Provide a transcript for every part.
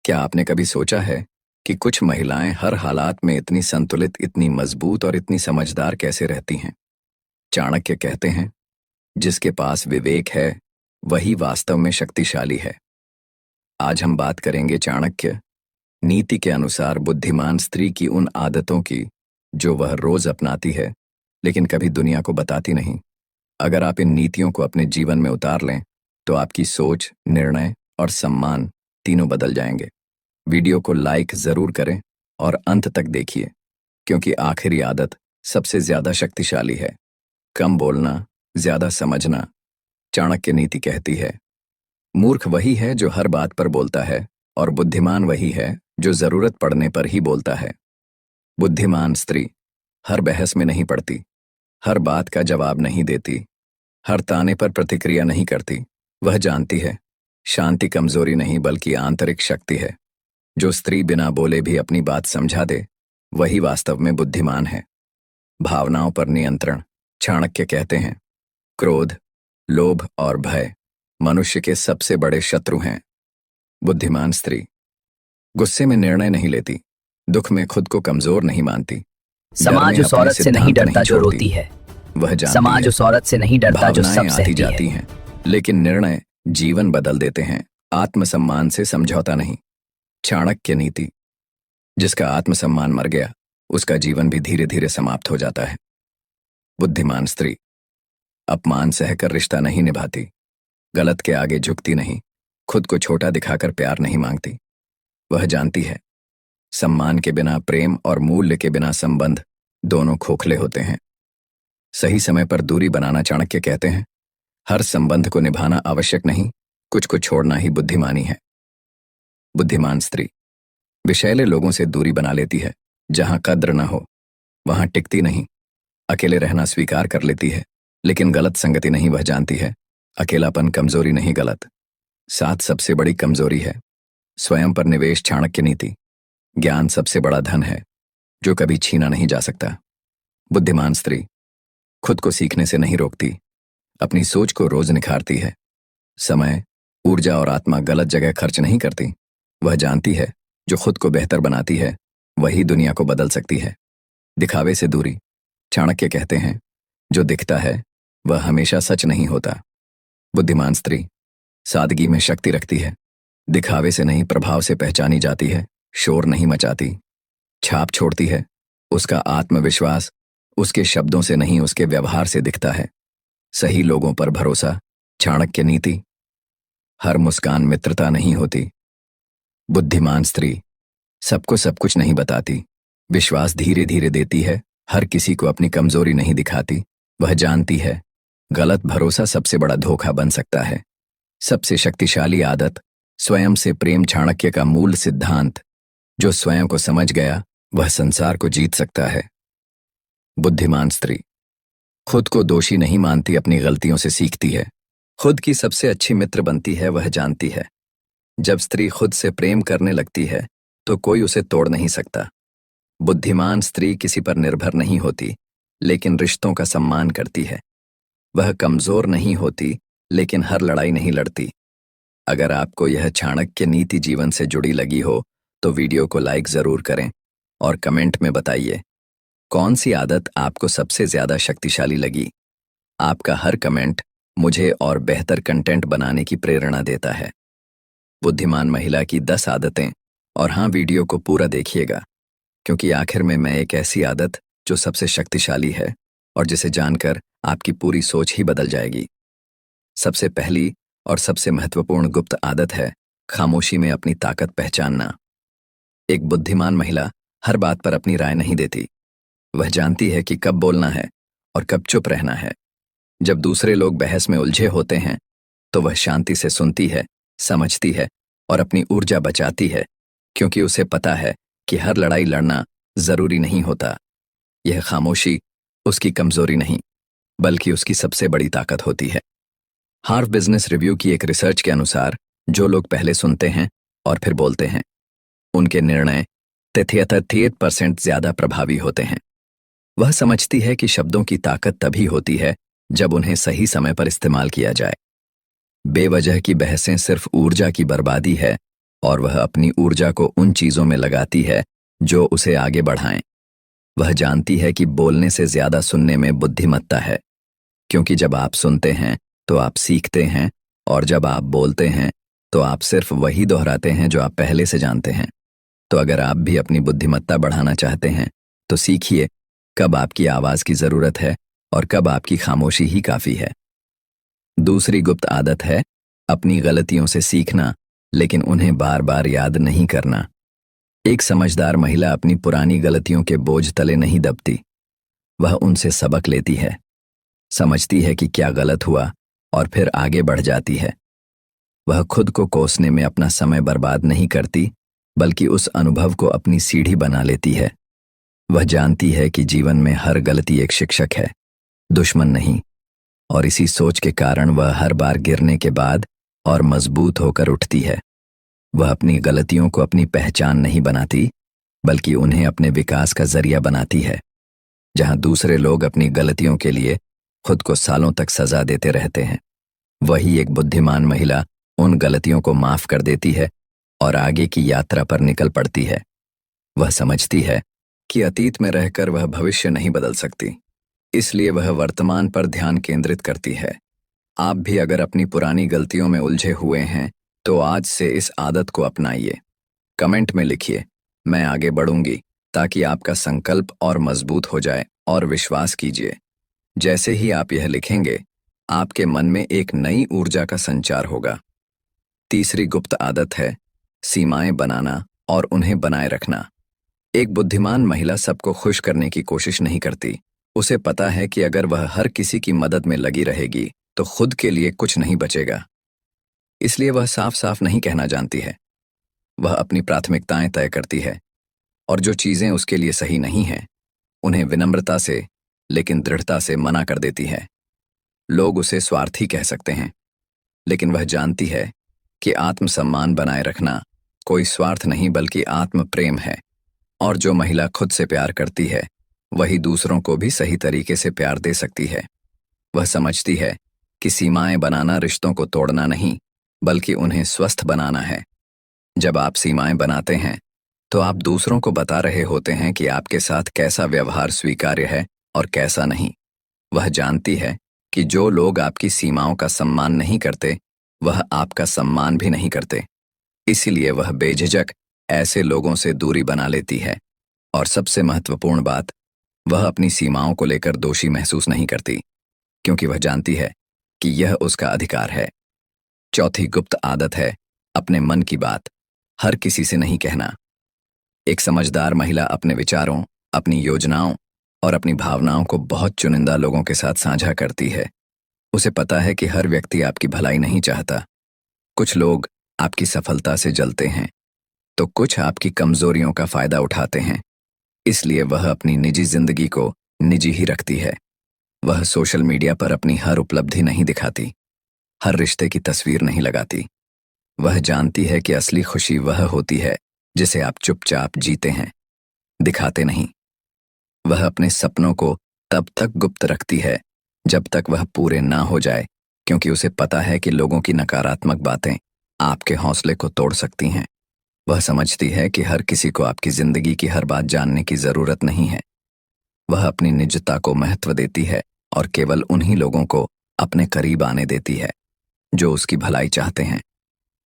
क्या आपने कभी सोचा है कि कुछ महिलाएं हर हालात में इतनी संतुलित, इतनी मजबूत और इतनी समझदार कैसे रहती हैं? चाणक्य कहते हैं, जिसके पास विवेक है, वही वास्तव में शक्तिशाली है। आज हम बात करेंगे चाणक्य नीति के अनुसार बुद्धिमान स्त्री की उन आदतों की जो वह रोज अपनाती है, लेकिन कभी दुनिया को बताती नहीं। अगर आप इन नीतियों को अपने जीवन में उतार लें, तो आपकी सोच, निर्णय और सम्मान तीनों बदल जाएंगे। वीडियो को लाइक जरूर करें और अंत तक देखिए, क्योंकि आखिरी आदत सबसे ज्यादा शक्तिशाली है। कम बोलना, ज्यादा समझना। चाणक्य नीति कहती है, मूर्ख वही है जो हर बात पर बोलता है और बुद्धिमान वही है जो जरूरत पड़ने पर ही बोलता है। बुद्धिमान स्त्री हर बहस में नहीं पड़ती, हर बात का जवाब नहीं देती, हर ताने पर प्रतिक्रिया नहीं करती। वह जानती है, शांति कमजोरी नहीं बल्कि आंतरिक शक्ति है। जो स्त्री बिना बोले भी अपनी बात समझा दे, वही वास्तव में बुद्धिमान है। भावनाओं पर नियंत्रण। चाणक्य कहते हैं, क्रोध, लोभ और भय मनुष्य के सबसे बड़े शत्रु हैं। बुद्धिमान स्त्री गुस्से में निर्णय नहीं लेती, दुख में खुद को कमजोर नहीं मानती। समाज उस औरत से नहीं डरता जो रोती है। वह जानती समाज है, उस औरत से नहीं डरता जो सब भावनाएं आती सहती जाती है। हैं, लेकिन निर्णय जीवन बदल देते हैं। आत्मसम्मान से समझौता नहीं। चाणक्य नीति, जिसका आत्मसम्मान मर गया, उसका जीवन भी धीरे धीरे समाप्त हो जाता है। बुद्धिमान स्त्री अपमान सहकर रिश्ता नहीं निभाती, गलत के आगे झुकती नहीं, खुद को छोटा दिखाकर प्यार नहीं मांगती। वह जानती है, सम्मान के बिना प्रेम और मूल्य के बिना संबंध दोनों खोखले होते हैं। सही समय पर दूरी बनाना। चाणक्य कहते हैं, हर संबंध को निभाना आवश्यक नहीं, कुछ को छोड़ना ही बुद्धिमानी है। बुद्धिमान स्त्री विषैले लोगों से दूरी बना लेती है। जहां कद्र न हो वहां टिकती नहीं। अकेले रहना स्वीकार कर लेती है, लेकिन गलत संगति नहीं। वह जानती है, अकेलापन कमजोरी नहीं, गलत साथ सबसे बड़ी कमजोरी है। स्वयं पर निवेश। चाणक्य नीति, ज्ञान सबसे बड़ा धन है जो कभी छीना नहीं जा सकता। बुद्धिमान स्त्री खुद को सीखने से नहीं रोकती, अपनी सोच को रोज निखारती है। समय, ऊर्जा और आत्मा गलत जगह खर्च नहीं करती। वह जानती है, जो खुद को बेहतर बनाती है वही दुनिया को बदल सकती है। दिखावे से दूरी। चाणक्य कहते हैं, जो दिखता है वह हमेशा सच नहीं होता। बुद्धिमान स्त्री सादगी में शक्ति रखती है, दिखावे से नहीं प्रभाव से पहचानी जाती है। शोर नहीं मचाती, छाप छोड़ती है। उसका आत्मविश्वास उसके शब्दों से नहीं, उसके व्यवहार से दिखता है। सही लोगों पर भरोसा। चाणक्य नीति, हर मुस्कान मित्रता नहीं होती। बुद्धिमान स्त्री सबको सब कुछ नहीं बताती, विश्वास धीरे धीरे देती है। हर किसी को अपनी कमजोरी नहीं दिखाती। वह जानती है, गलत भरोसा सबसे बड़ा धोखा बन सकता है। सबसे शक्तिशाली आदत, स्वयं से प्रेम। चाणक्य का मूल सिद्धांत, जो स्वयं को समझ गया वह संसार को जीत सकता है। बुद्धिमान स्त्री खुद को दोषी नहीं मानती, अपनी गलतियों से सीखती है। खुद की सबसे अच्छी मित्र बनती है। वह जानती है, जब स्त्री खुद से प्रेम करने लगती है तो कोई उसे तोड़ नहीं सकता। बुद्धिमान स्त्री किसी पर निर्भर नहीं होती, लेकिन रिश्तों का सम्मान करती है। वह कमजोर नहीं होती, लेकिन हर लड़ाई नहीं लड़ती। अगर आपको यह चाणक्य नीति जीवन से जुड़ी लगी हो, तो वीडियो को लाइक जरूर करें और कमेंट में बताइए, कौन सी आदत आपको सबसे ज्यादा शक्तिशाली लगी। आपका हर कमेंट मुझे और बेहतर कंटेंट बनाने की प्रेरणा देता है। बुद्धिमान महिला की 10 आदतें। और हाँ, वीडियो को पूरा देखिएगा, क्योंकि आखिर में मैं एक ऐसी आदत जो सबसे शक्तिशाली है और जिसे जानकर आपकी पूरी सोच ही बदल जाएगी। सबसे पहली और सबसे महत्वपूर्ण गुप्त आदत है खामोशी में अपनी ताकत पहचानना। एक बुद्धिमान महिला हर बात पर अपनी राय नहीं देती। वह जानती है कि कब बोलना है और कब चुप रहना है। जब दूसरे लोग बहस में उलझे होते हैं, तो वह शांति से सुनती है, समझती है और अपनी ऊर्जा बचाती है, क्योंकि उसे पता है कि हर लड़ाई लड़ना जरूरी नहीं होता। यह खामोशी उसकी कमजोरी नहीं, बल्कि उसकी सबसे बड़ी ताकत होती है। हार्वर्ड बिजनेस रिव्यू की एक रिसर्च के अनुसार, जो लोग पहले सुनते हैं और फिर बोलते हैं, उनके निर्णय 33% ज्यादा प्रभावी होते हैं। वह समझती है कि शब्दों की ताकत तभी होती है जब उन्हें सही समय पर इस्तेमाल किया जाए। बेवजह की बहसें सिर्फ ऊर्जा की बर्बादी है और वह अपनी ऊर्जा को उन चीजों में लगाती है जो उसे आगे बढ़ाएं। वह जानती है कि बोलने से ज्यादा सुनने में बुद्धिमत्ता है, क्योंकि जब आप सुनते हैं तो आप सीखते हैं, और जब आप बोलते हैं तो आप सिर्फ वही दोहराते हैं जो आप पहले से जानते हैं। तो अगर आप भी अपनी बुद्धिमत्ता बढ़ाना चाहते हैं तो सीखिए कब आपकी आवाज की जरूरत है और कब आपकी खामोशी ही काफी है। दूसरी गुप्त आदत है अपनी गलतियों से सीखना, लेकिन उन्हें बार बार याद नहीं करना। एक समझदार महिला अपनी पुरानी गलतियों के बोझ तले नहीं दबती। वह उनसे सबक लेती है, समझती है कि क्या गलत हुआ और फिर आगे बढ़ जाती है। वह खुद को कोसने में अपना समय बर्बाद नहीं करती, बल्कि उस अनुभव को अपनी सीढ़ी बना लेती है। वह जानती है कि जीवन में हर गलती एक शिक्षक है, दुश्मन नहीं, और इसी सोच के कारण वह हर बार गिरने के बाद और मजबूत होकर उठती है। वह अपनी गलतियों को अपनी पहचान नहीं बनाती, बल्कि उन्हें अपने विकास का जरिया बनाती है। जहां दूसरे लोग अपनी गलतियों के लिए खुद को सालों तक सजा देते रहते हैं, वही एक बुद्धिमान महिला उन गलतियों को माफ कर देती है और आगे की यात्रा पर निकल पड़ती है। वह समझती है कि अतीत में रहकर वह भविष्य नहीं बदल सकती, इसलिए वह वर्तमान पर ध्यान केंद्रित करती है। आप भी अगर अपनी पुरानी गलतियों में उलझे हुए हैं तो आज से इस आदत को अपनाइए। कमेंट में लिखिए, मैं आगे बढ़ूंगी, ताकि आपका संकल्प और मजबूत हो जाए। और विश्वास कीजिए, जैसे ही आप यह लिखेंगे, आपके मन में एक नई ऊर्जा का संचार होगा। तीसरी गुप्त आदत है सीमाएं बनाना और उन्हें बनाए रखना। एक बुद्धिमान महिला सबको खुश करने की कोशिश नहीं करती। उसे पता है कि अगर वह हर किसी की मदद में लगी रहेगी तो खुद के लिए कुछ नहीं बचेगा। इसलिए वह साफ साफ नहीं कहना जानती है। वह अपनी प्राथमिकताएं तय करती है, और जो चीजें उसके लिए सही नहीं हैं, उन्हें विनम्रता से लेकिन दृढ़ता से मना कर देती है। लोग उसे स्वार्थी कह सकते हैं, लेकिन वह जानती है कि आत्मसम्मान बनाए रखना कोई स्वार्थ नहीं बल्कि आत्म प्रेम है। और जो महिला खुद से प्यार करती है, वही दूसरों को भी सही तरीके से प्यार दे सकती है। वह समझती है कि सीमाएं बनाना रिश्तों को तोड़ना नहीं, बल्कि उन्हें स्वस्थ बनाना है। जब आप सीमाएं बनाते हैं तो आप दूसरों को बता रहे होते हैं कि आपके साथ कैसा व्यवहार स्वीकार्य है और कैसा नहीं। वह जानती है कि जो लोग आपकी सीमाओं का सम्मान नहीं करते, वह आपका सम्मान भी नहीं करते। इसीलिए वह बेझिझक ऐसे लोगों से दूरी बना लेती है। और सबसे महत्वपूर्ण बात, वह अपनी सीमाओं को लेकर दोषी महसूस नहीं करती, क्योंकि वह जानती है कि यह उसका अधिकार है। चौथी गुप्त आदत है अपने मन की बात हर किसी से नहीं कहना। एक समझदार महिला अपने विचारों, अपनी योजनाओं और अपनी भावनाओं को बहुत चुनिंदा लोगों के साथ साझा करती है। उसे पता है कि हर व्यक्ति आपकी भलाई नहीं चाहता। कुछ लोग आपकी सफलता से जलते हैं, तो कुछ आपकी कमजोरियों का फायदा उठाते हैं। इसलिए वह अपनी निजी जिंदगी को निजी ही रखती है। वह सोशल मीडिया पर अपनी हर उपलब्धि नहीं दिखाती, हर रिश्ते की तस्वीर नहीं लगाती। वह जानती है कि असली खुशी वह होती है जिसे आप चुपचाप जीते हैं, दिखाते नहीं। वह अपने सपनों को तब तक गुप्त रखती है जब तक वह पूरे ना हो जाए, क्योंकि उसे पता है कि लोगों की नकारात्मक बातें आपके हौसले को तोड़ सकती हैं। वह समझती है कि हर किसी को आपकी जिंदगी की हर बात जानने की जरूरत नहीं है। वह अपनी निजता को महत्व देती है और केवल उन्हीं लोगों को अपने करीब आने देती है जो उसकी भलाई चाहते हैं।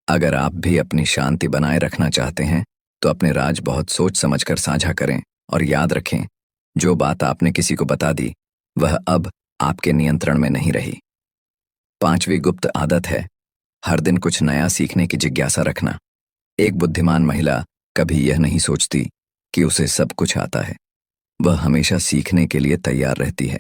अगर आप भी अपनी शांति बनाए रखना चाहते हैं तो अपने राज बहुत सोच समझकर साझा करें, और याद रखें, जो बात आपने किसी को बता दी वह अब आपके नियंत्रण में नहीं रही। पांचवी गुप्त आदत है हर दिन कुछ नया सीखने की जिज्ञासा रखना। एक बुद्धिमान महिला कभी यह नहीं सोचती कि उसे सब कुछ आता है। वह हमेशा सीखने के लिए तैयार रहती है,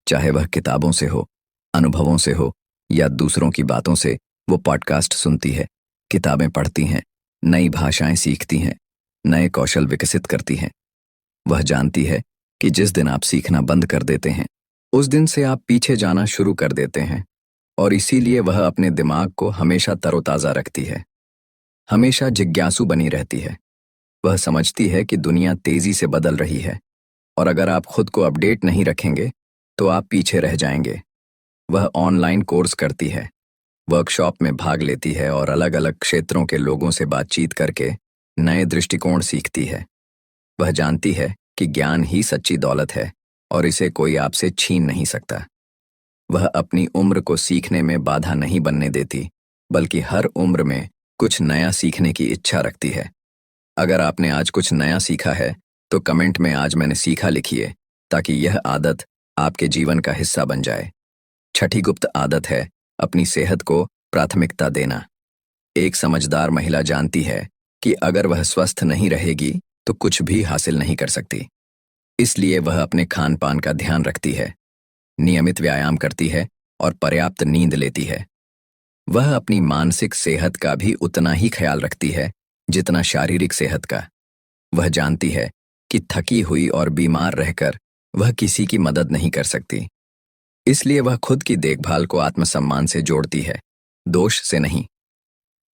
चाहे वह किताबों से हो, अनुभवों से हो या दूसरों की बातों से। वो पॉडकास्ट सुनती है, किताबें पढ़ती हैं, नई भाषाएं सीखती हैं, नए कौशल विकसित करती हैं। वह जानती है कि जिस दिन आप सीखना बंद कर देते हैं, उस दिन से आप पीछे जाना शुरू कर देते हैं। और इसीलिए वह अपने दिमाग को हमेशा तरोताजा रखती है, हमेशा जिज्ञासु बनी रहती है। वह समझती है कि दुनिया तेजी से बदल रही है, और अगर आप खुद को अपडेट नहीं रखेंगे तो आप पीछे रह जाएंगे। वह ऑनलाइन कोर्स करती है, वर्कशॉप में भाग लेती है और अलग अलग क्षेत्रों के लोगों से बातचीत करके नए दृष्टिकोण सीखती है। वह जानती है कि ज्ञान ही सच्ची दौलत है और इसे कोई आपसे छीन नहीं सकता। वह अपनी उम्र को सीखने में बाधा नहीं बनने देती, बल्कि हर उम्र में कुछ नया सीखने की इच्छा रखती है। अगर आपने आज कुछ नया सीखा है तो कमेंट में आज मैंने सीखा लिखिए, ताकि यह आदत आपके जीवन का हिस्सा बन जाए। छठी गुप्त आदत है अपनी सेहत को प्राथमिकता देना। एक समझदार महिला जानती है कि अगर वह स्वस्थ नहीं रहेगी तो कुछ भी हासिल नहीं कर सकती। इसलिए वह अपने खान पान का ध्यान रखती है, नियमित व्यायाम करती है और पर्याप्त नींद लेती है। वह अपनी मानसिक सेहत का भी उतना ही ख्याल रखती है जितना शारीरिक सेहत का। वह जानती है कि थकी हुई और बीमार रहकर वह किसी की मदद नहीं कर सकती। इसलिए वह खुद की देखभाल को आत्मसम्मान से जोड़ती है, दोष से नहीं।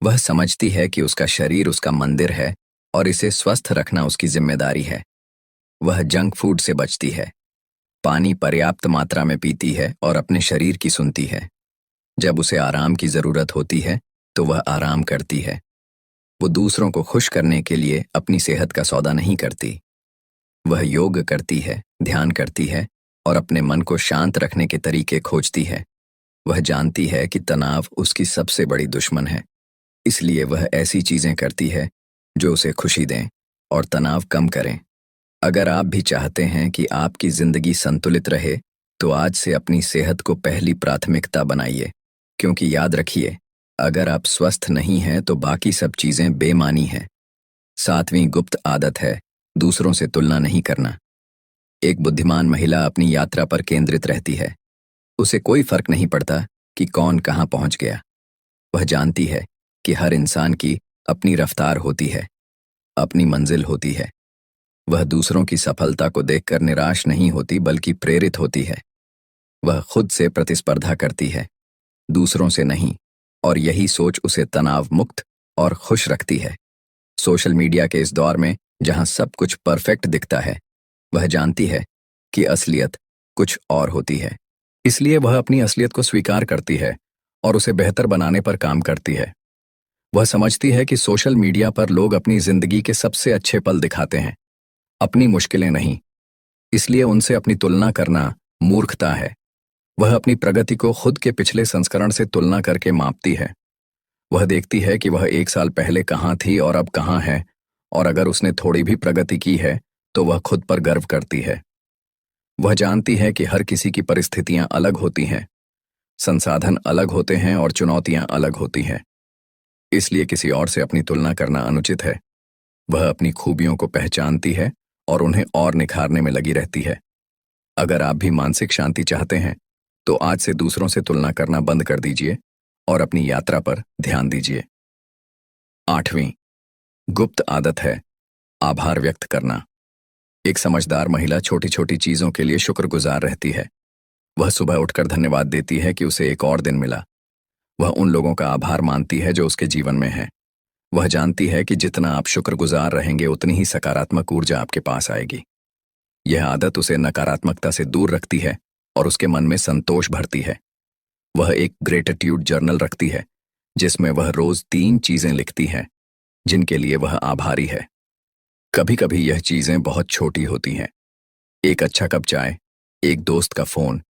वह समझती है कि उसका शरीर उसका मंदिर है और इसे स्वस्थ रखना उसकी जिम्मेदारी है। वह जंक फूड से बचती है, पानी पर्याप्त मात्रा में पीती है और अपने शरीर की सुनती है। जब उसे आराम की जरूरत होती है तो वह आराम करती है। वो दूसरों को खुश करने के लिए अपनी सेहत का सौदा नहीं करती। वह योग करती है, ध्यान करती है और अपने मन को शांत रखने के तरीके खोजती है। वह जानती है कि तनाव उसकी सबसे बड़ी दुश्मन है, इसलिए वह ऐसी चीजें करती है जो उसे खुशी दें और तनाव कम करें। अगर आप भी चाहते हैं कि आपकी जिंदगी संतुलित रहे तो आज से अपनी सेहत को पहली प्राथमिकता बनाइए, क्योंकि याद रखिए, अगर आप स्वस्थ नहीं हैं तो बाकी सब चीजें बेमानी हैं। 7वीं गुप्त आदत है दूसरों से तुलना नहीं करना। एक बुद्धिमान महिला अपनी यात्रा पर केंद्रित रहती है। उसे कोई फर्क नहीं पड़ता कि कौन कहाँ पहुंच गया। वह जानती है कि हर इंसान की अपनी रफ्तार होती है, अपनी मंजिल होती है। वह दूसरों की सफलता को देखकर निराश नहीं होती, बल्कि प्रेरित होती है। वह खुद से प्रतिस्पर्धा करती है, दूसरों से नहीं, और यही सोच उसे तनाव मुक्त और खुश रखती है। सोशल मीडिया के इस दौर में जहां सब कुछ परफेक्ट दिखता है, वह जानती है कि असलियत कुछ और होती है। इसलिए वह अपनी असलियत को स्वीकार करती है और उसे बेहतर बनाने पर काम करती है। वह समझती है कि सोशल मीडिया पर लोग अपनी जिंदगी के सबसे अच्छे पल दिखाते हैं, अपनी मुश्किलें नहीं। इसलिए उनसे अपनी तुलना करना मूर्खता है। वह अपनी प्रगति को खुद के पिछले संस्करण से तुलना करके मापती है। वह देखती है कि वह 1 साल पहले कहाँ थी और अब कहाँ है, और अगर उसने थोड़ी भी प्रगति की है तो वह खुद पर गर्व करती है। वह जानती है कि हर किसी की परिस्थितियां अलग होती हैं, संसाधन अलग होते हैं और चुनौतियां अलग होती हैं। इसलिए किसी और से अपनी तुलना करना अनुचित है। वह अपनी खूबियों को पहचानती है और उन्हें और निखारने में लगी रहती है। अगर आप भी मानसिक शांति चाहते हैं तो आज से दूसरों से तुलना करना बंद कर दीजिए और अपनी यात्रा पर ध्यान दीजिए। 8वीं गुप्त आदत है आभार व्यक्त करना। एक समझदार महिला छोटी छोटी चीजों के लिए शुक्रगुजार रहती है। वह सुबह उठकर धन्यवाद देती है कि उसे एक और दिन मिला। वह उन लोगों का आभार मानती है जो उसके जीवन में हैं। वह जानती है कि जितना आप शुक्रगुजार रहेंगे उतनी ही सकारात्मक ऊर्जा आपके पास आएगी। यह आदत उसे नकारात्मकता से दूर रखती है और उसके मन में संतोष भरती है। वह एक ग्रेटिट्यूड जर्नल रखती है जिसमें वह रोज 3 चीजें लिखती है जिनके लिए वह आभारी है। कभी कभी यह चीजें बहुत छोटी होती हैं, एक अच्छा कप चाय, एक दोस्त का फोन,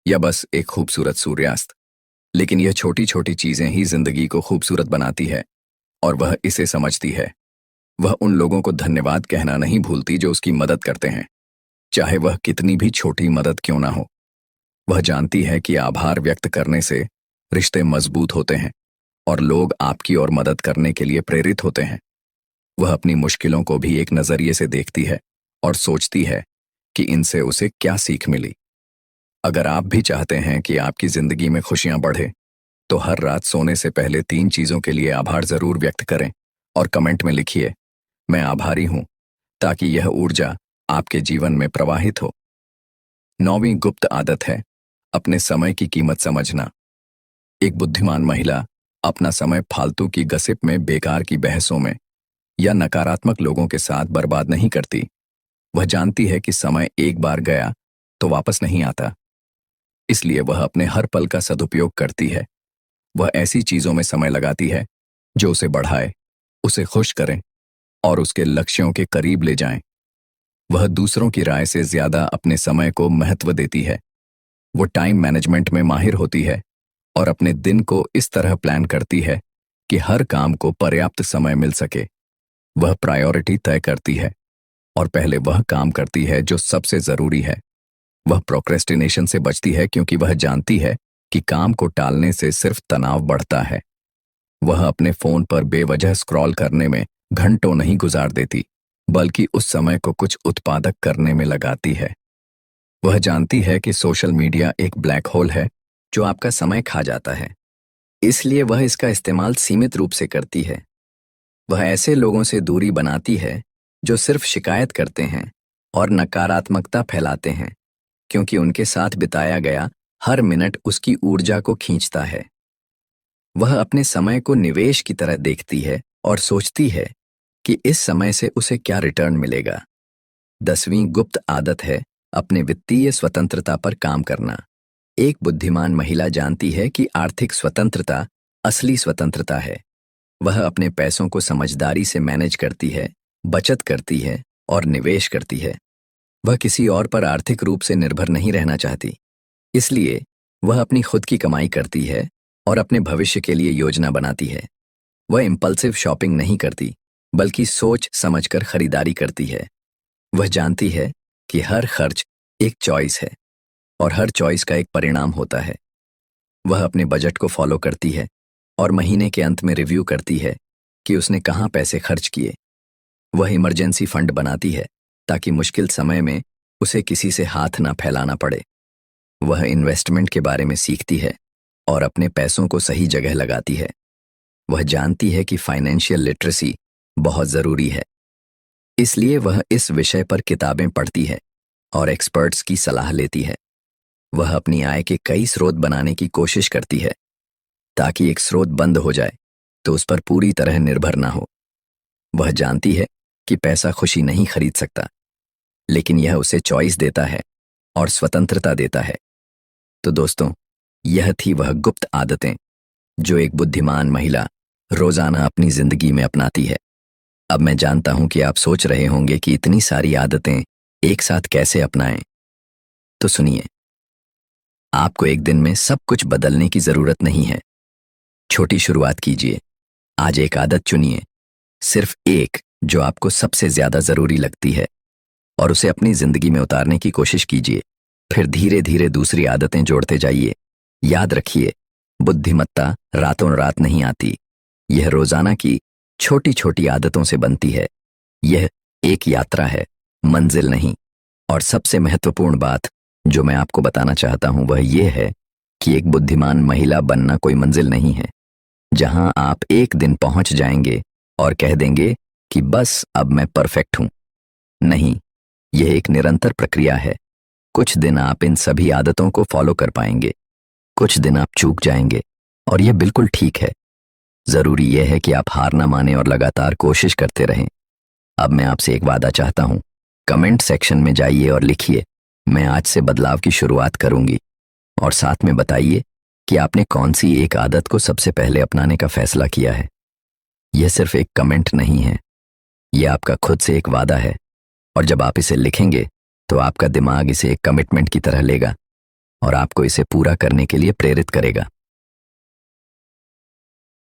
या बस एक खूबसूरत सूर्यास्त। लेकिन यह छोटी छोटी चीजें ही जिंदगी को खूबसूरत बनाती है और वह इसे समझती है। वह उन लोगों को धन्यवाद कहना नहीं भूलती जो उसकी मदद करते हैं, चाहे वह कितनी भी छोटी मदद क्यों ना हो। वह जानती है कि आभार व्यक्त करने से रिश्ते मजबूत होते हैं और लोग आपकी ओर मदद करने के लिए प्रेरित होते हैं। वह अपनी मुश्किलों को भी एक नजरिए से देखती है और सोचती है कि इनसे उसे क्या सीख मिली। अगर आप भी चाहते हैं कि आपकी जिंदगी में खुशियां बढ़े तो हर रात सोने से पहले 3 चीजों के लिए आभार जरूर व्यक्त करें और कमेंट में लिखिए, मैं आभारी हूं, ताकि यह ऊर्जा आपके जीवन में प्रवाहित हो। 9वीं गुप्त आदत है अपने समय की कीमत समझना। एक बुद्धिमान महिला अपना समय फालतू की गसिप में, बेकार की बहसों में या नकारात्मक लोगों के साथ बर्बाद नहीं करती। वह जानती है कि समय एक बार गया तो वापस नहीं आता। इसलिए वह अपने हर पल का सदुपयोग करती है वह ऐसी चीजों में समय लगाती है जो उसे बढ़ाए, उसे खुश करें और उसके लक्ष्यों के करीब ले जाएं। वह दूसरों की राय से ज्यादा अपने समय को महत्व देती है। वो टाइम मैनेजमेंट में माहिर होती है और अपने दिन को इस तरह प्लान करती है कि हर काम को पर्याप्त समय मिल सके। वह प्रायोरिटी तय करती है और पहले वह काम करती है जो सबसे जरूरी है। वह प्रोक्रेस्टिनेशन से बचती है क्योंकि वह जानती है कि काम को टालने से सिर्फ तनाव बढ़ता है। वह अपने फोन पर बेवजह स्क्रॉल करने में घंटों नहीं गुजार देती, बल्कि उस समय को कुछ उत्पादक करने में लगाती है। वह जानती है कि सोशल मीडिया एक ब्लैक होल है जो आपका समय खा जाता है, इसलिए वह इसका इस्तेमाल सीमित रूप से करती है। वह ऐसे लोगों से दूरी बनाती है जो सिर्फ शिकायत करते हैं और नकारात्मकता फैलाते हैं, क्योंकि उनके साथ बिताया गया हर मिनट उसकी ऊर्जा को खींचता है। वह अपने समय को निवेश की तरह देखती है और सोचती है कि इस समय से उसे क्या रिटर्न मिलेगा। 10वीं गुप्त आदत है अपने वित्तीय स्वतंत्रता पर काम करना। एक बुद्धिमान महिला जानती है कि आर्थिक स्वतंत्रता असली स्वतंत्रता है। वह अपने पैसों को समझदारी से मैनेज करती है, बचत करती है और निवेश करती है। वह किसी और पर आर्थिक रूप से निर्भर नहीं रहना चाहती, इसलिए वह अपनी खुद की कमाई करती है और अपने भविष्य के लिए योजना बनाती है। वह इम्पल्सिव शॉपिंग नहीं करती, बल्कि सोच समझकर खरीदारी करती है। वह जानती है कि हर खर्च एक चॉइस है और हर चॉइस का एक परिणाम होता है। वह अपने बजट को फॉलो करती है और महीने के अंत में रिव्यू करती है कि उसने कहाँ पैसे खर्च किए। वह इमरजेंसी फंड बनाती है ताकि मुश्किल समय में उसे किसी से हाथ ना फैलाना पड़े। वह इन्वेस्टमेंट के बारे में सीखती है और अपने पैसों को सही जगह लगाती है। वह जानती है कि फाइनेंशियल लिटरेसी बहुत जरूरी है, इसलिए वह इस विषय पर किताबें पढ़ती है और एक्सपर्ट्स की सलाह लेती है। वह अपनी आय के कई स्रोत बनाने की कोशिश करती है ताकि एक स्रोत बंद हो जाए तो उस पर पूरी तरह निर्भर ना हो। वह जानती है कि पैसा खुशी नहीं खरीद सकता, लेकिन यह उसे चॉइस देता है और स्वतंत्रता देता है। तो दोस्तों, यह थी वह गुप्त आदतें जो एक बुद्धिमान महिला रोजाना अपनी जिंदगी में अपनाती है। अब मैं जानता हूं कि आप सोच रहे होंगे कि इतनी सारी आदतें एक साथ कैसे अपनाएं। तो सुनिए, आपको एक दिन में सब कुछ बदलने की जरूरत नहीं है। छोटी शुरुआत कीजिए। आज एक आदत चुनिए, सिर्फ एक जो आपको सबसे ज्यादा जरूरी लगती है, और उसे अपनी जिंदगी में उतारने की कोशिश कीजिए। फिर धीरे धीरे दूसरी आदतें जोड़ते जाइए। याद रखिए, बुद्धिमत्ता रातों रात नहीं आती, यह रोजाना की छोटी छोटी आदतों से बनती है। यह एक यात्रा है, मंजिल नहीं। और सबसे महत्वपूर्ण बात जो मैं आपको बताना चाहता हूं वह यह है कि एक बुद्धिमान महिला बनना कोई मंजिल नहीं है जहां आप एक दिन पहुंच जाएंगे और कह देंगे कि बस अब मैं परफेक्ट हूं। नहीं, यह एक निरंतर प्रक्रिया है। कुछ दिन आप इन सभी आदतों को फॉलो कर पाएंगे, कुछ दिन आप चूक जाएंगे, और यह बिल्कुल ठीक है। जरूरी यह है कि आप हार ना माने और लगातार कोशिश करते रहें। अब मैं आपसे एक वादा चाहता हूं, कमेंट सेक्शन में जाइए और लिखिए, मैं आज से बदलाव की शुरुआत करूंगी, और साथ में बताइए कि आपने कौन सी एक आदत को सबसे पहले अपनाने का फैसला किया है। यह सिर्फ एक कमेंट नहीं है, यह आपका खुद से एक वादा है, और जब आप इसे लिखेंगे तो आपका दिमाग इसे एक कमिटमेंट की तरह लेगा और आपको इसे पूरा करने के लिए प्रेरित करेगा।